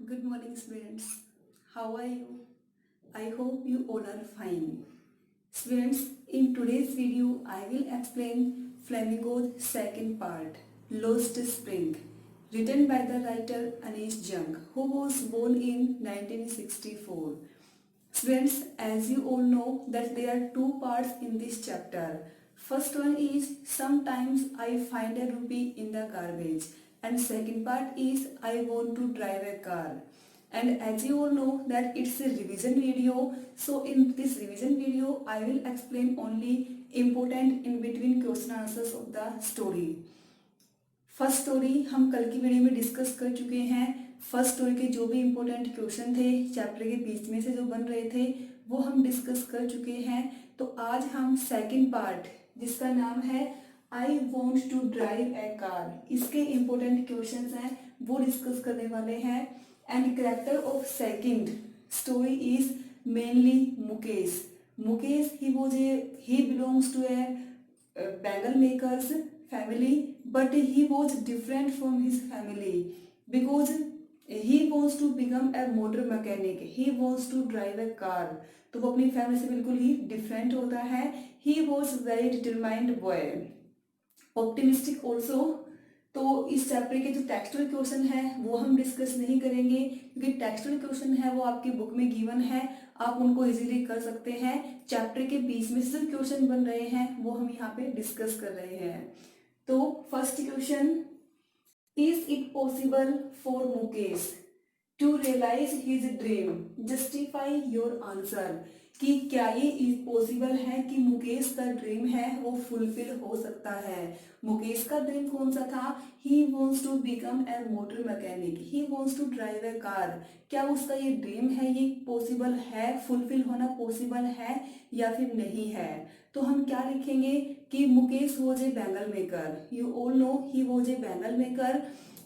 Good morning, students. How are you? I hope you all are fine. Students, in today's video, I will explain Flamingo's second part, Lost Spring, written by the writer Anish Jung, who was born in 1964. Students, as you all know that there are two parts in this chapter. First one is sometimes I find a rupee in the garbage, and second part is I want to drive a car. And as you all know that it's a revision video, so in this revision video I will explain only important in between question answers of the story. First story हम कल की video में discuss कर चुके हैं। First story के जो भी इम्पोर्टेंट क्वेश्चन थे चैप्टर के बीच में से जो बन रहे थे वो हम डिस्कस कर चुके हैं। तो आज हम सेकंड पार्ट जिसका नाम है I want to drive a car, इसके इम्पोर्टेंट क्वेश्चंस हैं वो डिस्कस करने वाले हैं। And character of second story is mainly Mukesh. Mukesh he belongs to a bangle makers family, but he was different from his family because he wants to become a motor mechanic, he wants to drive a car। तो वो अपनी family से बिल्कुल ही different होता है। he was very determined boy, optimistic also। तो इस chapter के जो टेक्सचुअल क्वेश्चन है वो हम डिस्कस नहीं करेंगे क्योंकि टेक्सचुअल क्वेश्चन है वो आपकी बुक में गिवन है, आप उनको इजीली कर सकते हैं। चैप्टर के बीच में जो क्वेश्चन बन रहे हैं वो हम यहाँ पे डिस्कस कर रहे हैं। तो first question, is it possible for Mukesh to realise his dream, justify your answer. कि क्या ये पॉसिबल है कि मुकेश का ड्रीम है वो फुलफिल हो सकता है। मुकेश का ड्रीम कौन सा था? He wants to become a motor mechanic, he wants to drive a car. क्या उसका ये ड्रीम है, ये पॉसिबल है, फुलफिल होना पॉसिबल है या फिर नहीं है? तो हम क्या लिखेंगे कि Mukesh was a bangle maker, you all know he was a bangle maker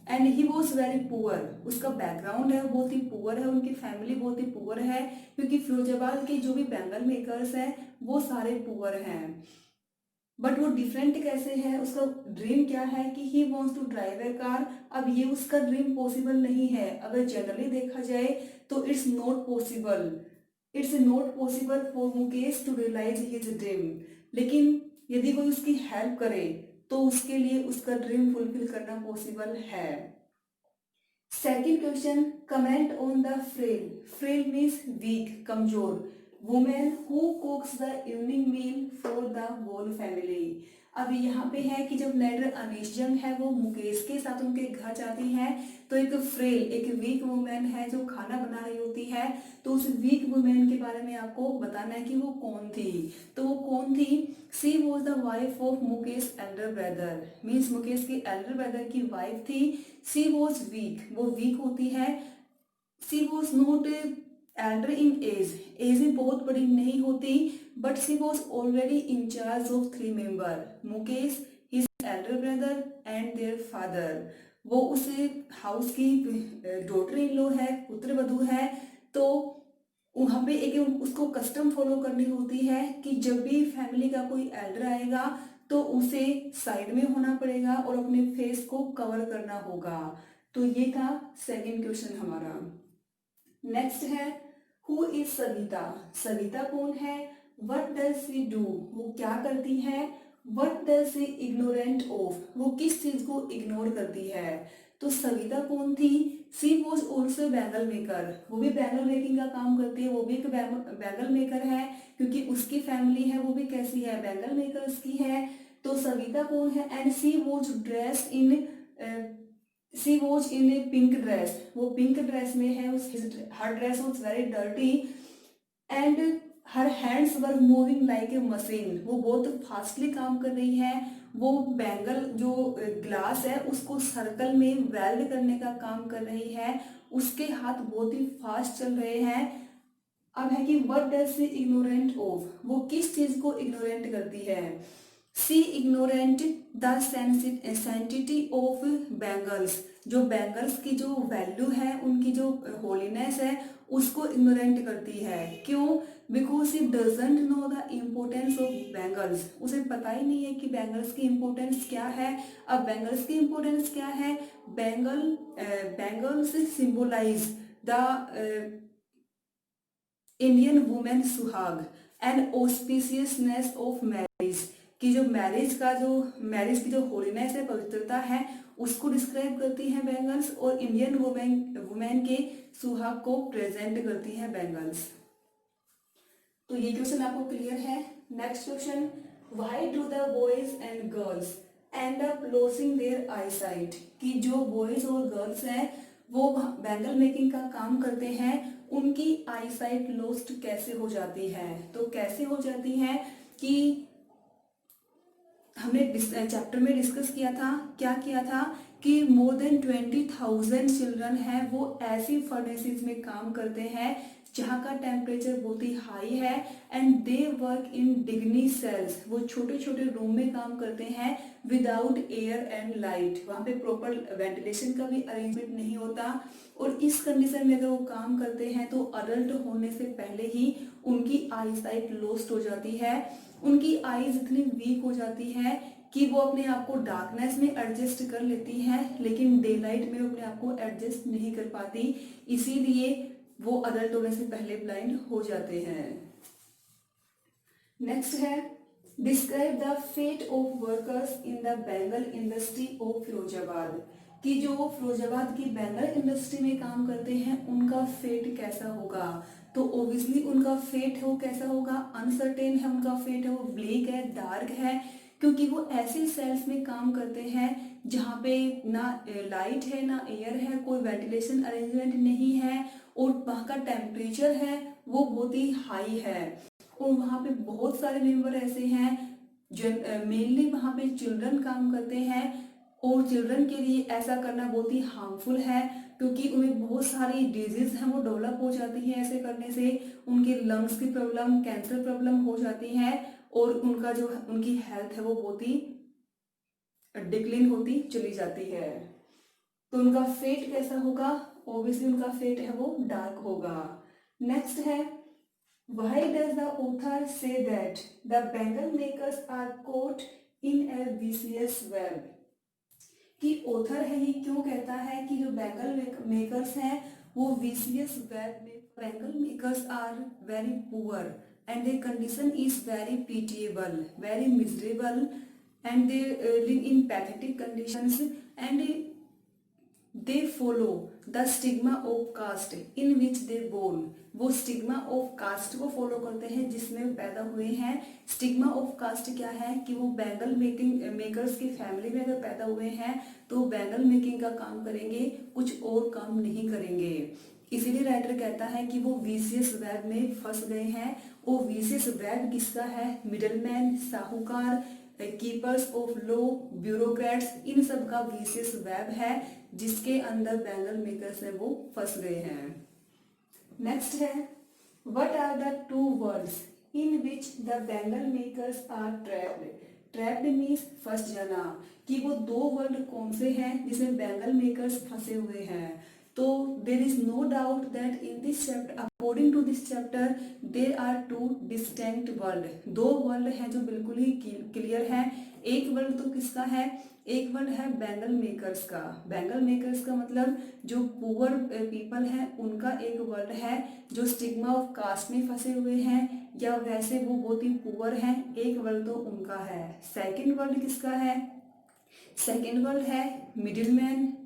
and he was very poor. उसका बैकग्राउंड है बहुत ही पुअर है, उनकी फैमिली बहुत ही पुअर है क्योंकि फिरोजाबाद के जो भी बैंगल मेकर्स हैं वो सारे पुअर हैं। बट वो डिफरेंट कैसे है, उसका ड्रीम क्या है कि he wants to drive a car. अब ये उसका ड्रीम पॉसिबल नहीं है, अगर जनरली देखा जाए तो it's not possible, it's not possible for Mukesh to realise his dream. लेकिन यदि कोई उसकी हेल्प करे तो उसके लिए उसका ड्रीम फुलफिल करना पॉसिबल है। Second question, comment on the frail. Frail means weak, कमजोर। Women who cooks the evening meal for the whole family. अब यहाँ पे है कि जब राइटर अनीश जंग है वो मुकेश के साथ उनके घर जाती है तो एक फ्रेल, एक वीक वुमेन है जो खाना बना रही होती है। तो उस वीक वुमेन के बारे में आपको बताना है कि वो कौन थी। तो वो कौन थी? She was the wife of Mukesh elder brother, means Mukesh के एल्डर ब्रदर की वाइफ थी। सी वॉज वीक, वो वीक होती है। She was not elder in age, age में बहुत बड़ी नहीं होती, but she was already in charge of 3 member, Mukesh, his elder brother and their father. वो उस हाउस की डॉटर इन लॉ है, पुत्र वधू है। तो वहाँ पे एक उसको कस्टम फॉलो करनी होती है कि जब भी फैमिली का कोई एल्डर आएगा तो उसे साइड में होना पड़ेगा और अपने फेस को कवर करना होगा। तो ये था सेकंड क्वेश्चन हमारा। नेक्स्ट है, हु इज सविता। सविता कौन है? व्हाट डज शी डू, वो क्या करती है? What does she ignorant of, वो किस चीज को इग्नोर करती है? तो सविता कौन थी? She was also bangle maker, वो भी बैंगल मेकिंग का काम करती है, वो भी एक बैंगल मेकर है क्योंकि उसकी फैमिली है वो भी कैसी है, बैंगल मेकर्स की है। तो सविता कौन है? And she was dressed in she was in a pink dress, वो पिंक ड्रेस में है। Her dress was very dirty and her hands were moving like a machine, वो बहुत फास्टली काम कर रही है। वो बैंगल जो ग्लास है उसको सर्कल में वेल्ड करने का काम कर रही है, उसके हाथ बहुत ही फास्ट चल रहे हैं। अब है कि what does she ignorant of, वो किस चीज को इग्नोरेंट करती है? She ignorant the sensitivity of bangles, जो बैंगल्स की जो वैल्यू है, उनकी जो होलीनेस है उसको इग्नोरेंट करती है। क्यों? Because she doesn't know the importance of bangles, उसे पता ही नहीं है कि बैंगल्स की इम्पोर्टेंस क्या है। अब बैंगल्स की इम्पोर्टेंस क्या है? बैंगल्स सिंबोलाइज द इंडियन वुमेन सुहाग एंड ऑस्पिशियसनेस ऑफ मैरिज, कि जो मैरिज की जो होलीनेस है, पवित्रता है, उसको डिस्क्राइब करती हैं बैंगल्स, और इंडियन वुमेन के सुहाग को प्रेजेंट करती हैं बैंगल्स। तो ये क्वेश्चन आपको क्लियर है। Next question, why do the boys and girls end up losing their eyesight, कि जो बॉयज और गर्ल्स हैं वो बैंगल मेकिंग का काम करते हैं, उनकी आईसाइट लॉस्ट कैसे हो जाती है। तो कैसे हो जाती है कि हमने चैप्टर में डिस्कस किया था, क्या किया था कि मोर देन 20,000 चिल्ड्रन हैं वो ऐसी फर्नेसेस में काम करते हैं जहाँ का टेम्परेचर बहुत ही हाई है, एंड दे वर्क इन डिग्नी सेल्स, वो छोटे छोटे रूम में काम करते हैं विदाउट एयर एंड लाइट, वहाँ पे प्रॉपर वेंटिलेशन का भी अरेंजमेंट नहीं होता, और इस कंडीशन में अगर वो काम करते हैं तो अडल्ट होने से पहले ही उनकी आई साइट लॉस्ट हो जाती है, उनकी आईज इतनी वीक हो जाती है कि वो अपने आप को डार्कनेस में एडजस्ट कर लेती है, लेकिन डे लाइट में अपने आप को एडजस्ट नहीं कर पाती, इसीलिए वो अडल्ट होने से पहले ब्लाइंड हो जाते हैं। नेक्स्ट है, describe the fate of workers in the bangle industry of Firozabad, कि जो फिरोजाबाद की बैंगल इंडस्ट्री में काम करते हैं उनका फेट कैसा होगा। तो ओब्वियसली उनका फेट है वो कैसा होगा, अनसर्टेन है, उनका फेट है वो ब्लैक है, डार्क है, क्योंकि वो ऐसे सेल्स में काम करते हैं जहाँ पे ना लाइट है ना एयर है, कोई वेंटिलेशन अरेंजमेंट नहीं है, और वहाँ का टेम्परेचर है वो बहुत ही हाई है, और वहाँ पे बहुत सारे मेंबर ऐसे हैं जो मेनली वहाँ पे चिल्ड्रन काम करते हैं, और चिल्ड्रन के लिए ऐसा करना बहुत ही हार्मफुल है, क्योंकि उन्हें बहुत सारी डिजीज हैं वो डेवलप हो जाती है, ऐसे करने से उनके लंग्स की प्रॉब्लम, कैंसर प्रॉब्लम हो जाती है, और उनकी हेल्थ है वो बहुत ही डिक्लाइन होती चली जाती है। तो उनका फेट कैसा होगा, ऑब्वियसली उनका फेट है वो डार्क होगा। नेक्स्ट है, why does the author say that the bangle makers are caught in a vicious web, कि ऑथर है ये क्यों कहता है कि जो बैंगल मेकर्स हैं वो विशियस वेब में, bangle makers are very poor and their condition is very pitiable, very miserable, and they live in pathetic conditions, and they follow the stigma of caste in which they born, वो stigma of cast को follow करते हैं जिसमें पैदा हुए हैं। Stigma of cast क्या है कि वो बैंगल मेकर्स की फैमिली में अगर पैदा हुए हैं तो बैंगल मेकिंग का काम करेंगे, कुछ और काम नहीं करेंगे, इसीलिए राइटर कहता है कि वो विशियस वेब में फंस गए हैं। वो विशियस वेब किसका है, मिडलमैन, साहूकार, कीपर्स ऑफ लॉ, ब्यूरोक्रेट्स, इन सब का विशियस वेब है जिसके अंदर बैंगल मेकर्स है वो फंस गए हैं। नेक्स्ट है, what are the two words in which the bangle makers are trapped, trapped means फंस जाना, कि वो दो वर्ड कौन से हैं जिसमें बैंगल मेकर्स फंसे हुए हैं। तो there is no doubt that in this chapter, according to this chapter, there are two distinct word, दो वर्ड हैं जो बिल्कुल ही क्लियर है। एक वर्ड तो किसका है, एक वर्ड है बैंगल मेकर्स का, बैंगल मेकर्स का मतलब जो पुअर पीपल हैं उनका एक वर्ड है, जो स्टिग्मा ऑफ कास्ट में फंसे हुए हैं या वैसे वो बहुत ही पुअर हैं, एक वर्ड तो उनका है। सेकंड वर्ड किसका है, सेकंड वर्ड है मिडिलमैन,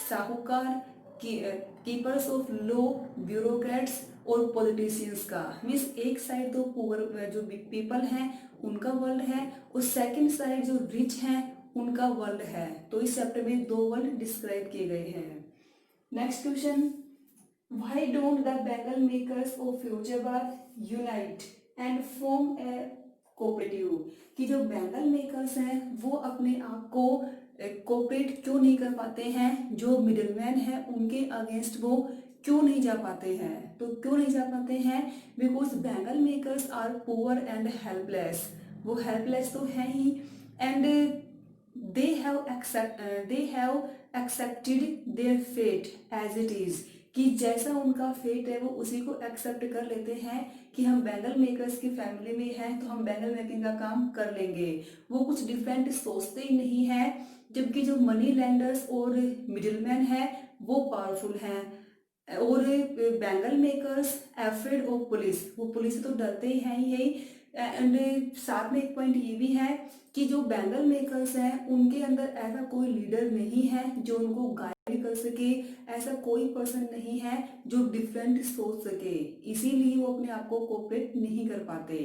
साहूकार, कीपर्स ऑफ लॉ, ब्यूरोक्रेट्स और पॉलिटिशियंस का। मीन्स एक साइड तो पुअर जो पीपल हैं उनका वर्ल्ड है, और सेकंड साइड जो रिच हैं उनका वर्ल्ड है। तो इस चैप्टर में दो वर्ल्ड डिस्क्राइब किए गए हैं। Next question, why don't the bangle makers of Firozabad unite and form A cooperative, कि जो बैंगल मेकर्स हैं वो अपने आप को कोऑपरेट क्यों नहीं कर पाते हैं, जो मिडिलमैन है उनके अगेंस्ट वो क्यों नहीं जा पाते हैं। तो क्यों नहीं जा पाते हैं, because bangle makers are poor and helpless, वो हेल्पलेस तो है ही, and they have accepted their fate as it is, कि जैसा उनका फेट है वो उसी को एक्सेप्ट कर लेते हैं कि हम बैंगल मेकर्स की फैमिली में हैं तो हम बैंगल मेकिंग का काम कर लेंगे, वो कुछ डिफरेंट सोचते ही नहीं है। जबकि जो मनी लैंडर्स और मिडिलमैन है वो पावरफुल हैं। और bangle makers afraid of police, वो पुलिस से तो डरते ही हैं ही। एंड साथ में एक पॉइंट ये भी है कि जो बैंगल मेकर्स हैं उनके अंदर ऐसा कोई लीडर नहीं है जो उनको गाइड कर सके, ऐसा कोई पर्सन नहीं है जो डिफरेंट सोच सके, इसीलिए वो अपने आप को कोऑपरेट नहीं कर पाते।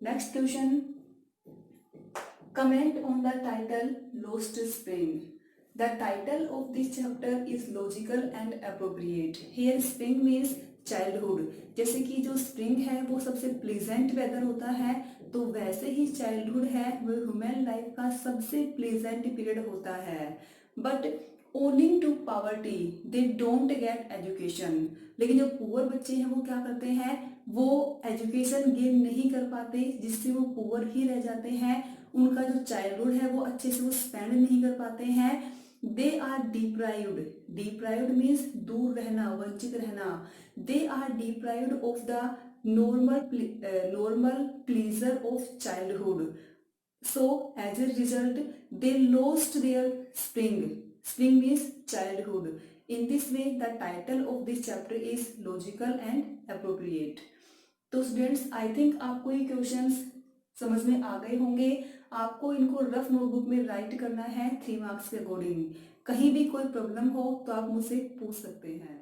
Next question, comment on the title Lost Spring. The title of this chapter is logical and appropriate. Here spring means childhood. जैसे कि जो स्प्रिंग है वो सबसे प्लेजेंट वेदर होता है, तो वैसे ही चाइल्डहुड है वो ह्यूमन लाइफ का सबसे प्लेजेंट पीरियड होता है। But owing to poverty they don't get education. लेकिन जो पुअर बच्चे हैं वो क्या करते हैं, वो एजुकेशन गेन नहीं कर पाते, जिससे वो पुअर ही रह जाते हैं। उनका जो चाइल्डहुड है वो अच्छे से वो स्पेंड नहीं कर पाते हैं। They are deprived, deprived means दूर रहना, वंचित रहना। They are deprived of the normal pleasure of childhood, so as a result they lost their spring. Spring means childhood. In this way the title of this chapter is logical and appropriate. तो students I think आपको ये questions समझ में आ गए होंगे। आपको इनको rough notebook में राइट करना है 3 मार्क्स के अकॉर्डिंग। कहीं भी कोई प्रॉब्लम हो तो आप मुझसे पूछ सकते हैं।